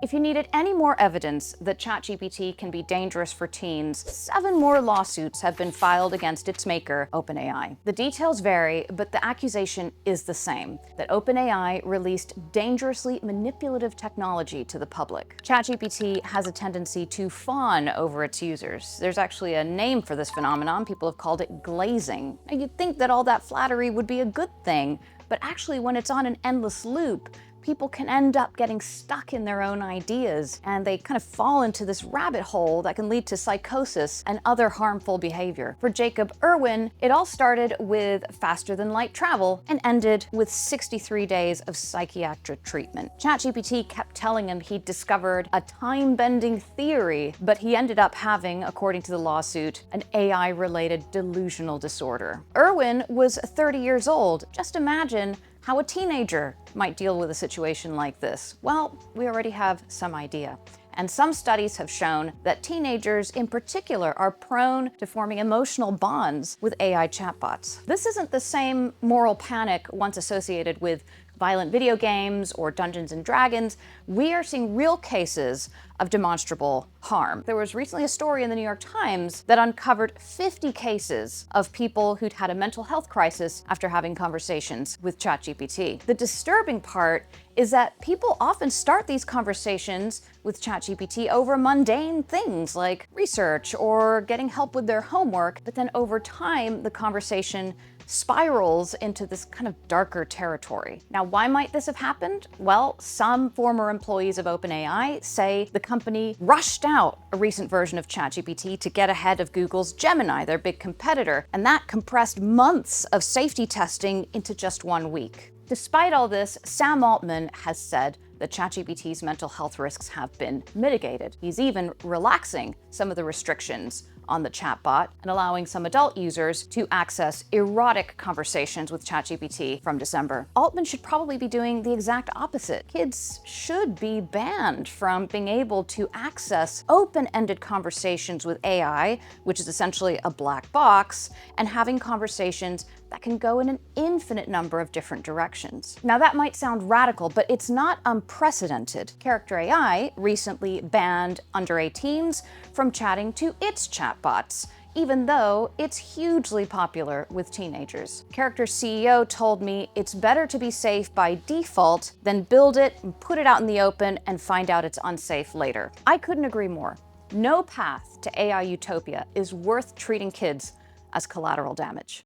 If you needed any more evidence that ChatGPT can be dangerous for teens, 7 more lawsuits have been filed against its maker, OpenAI. The details vary, but the accusation is the same, that OpenAI released dangerously manipulative technology to the public. ChatGPT has a tendency to fawn over its users. There's actually a name for this phenomenon. People have called it glazing. Now, you'd think that all that flattery would be a good thing, but actually when it's on an endless loop, people can end up getting stuck in their own ideas, and they kind of fall into this rabbit hole that can lead to psychosis and other harmful behavior. For Jacob Irwin, it all started with faster-than-light travel and ended with 63 days of psychiatric treatment. ChatGPT kept telling him he'd discovered a time-bending theory, but he ended up having, according to the lawsuit, an AI-related delusional disorder. Irwin was 30 years old. Just imagine how a teenager might deal with a situation like this. Well, we already have some idea. And some studies have shown that teenagers in particular are prone to forming emotional bonds with AI chatbots. This isn't the same moral panic once associated with violent video games or Dungeons and Dragons. We are seeing real cases of demonstrable harm. There was recently a story in the New York Times that uncovered 50 cases of people who'd had a mental health crisis after having conversations with ChatGPT. The disturbing part is that people often start these conversations with ChatGPT over mundane things like research or getting help with their homework, but then over time, the conversation spirals into this kind of darker territory. Now, why might this have happened? Well, some former employees of OpenAI say the company rushed out a recent version of ChatGPT to get ahead of Google's Gemini, their big competitor, and that compressed months of safety testing into just 1 week. Despite all this, Sam Altman has said that ChatGPT's mental health risks have been mitigated. He's even relaxing some of the restrictions on the chatbot and allowing some adult users to access erotic conversations with ChatGPT from December. Altman should probably be doing the exact opposite. Kids should be banned from being able to access open-ended conversations with AI, which is essentially a black box, and having conversations that can go in an infinite number of different directions. Now, that might sound radical, but it's not unprecedented. Character AI recently banned under 18s from chatting to its chatbots, even though it's hugely popular with teenagers. Character's CEO told me it's better to be safe by default than build it and put it out in the open and find out it's unsafe later. I couldn't agree more. No path to AI utopia is worth treating kids as collateral damage.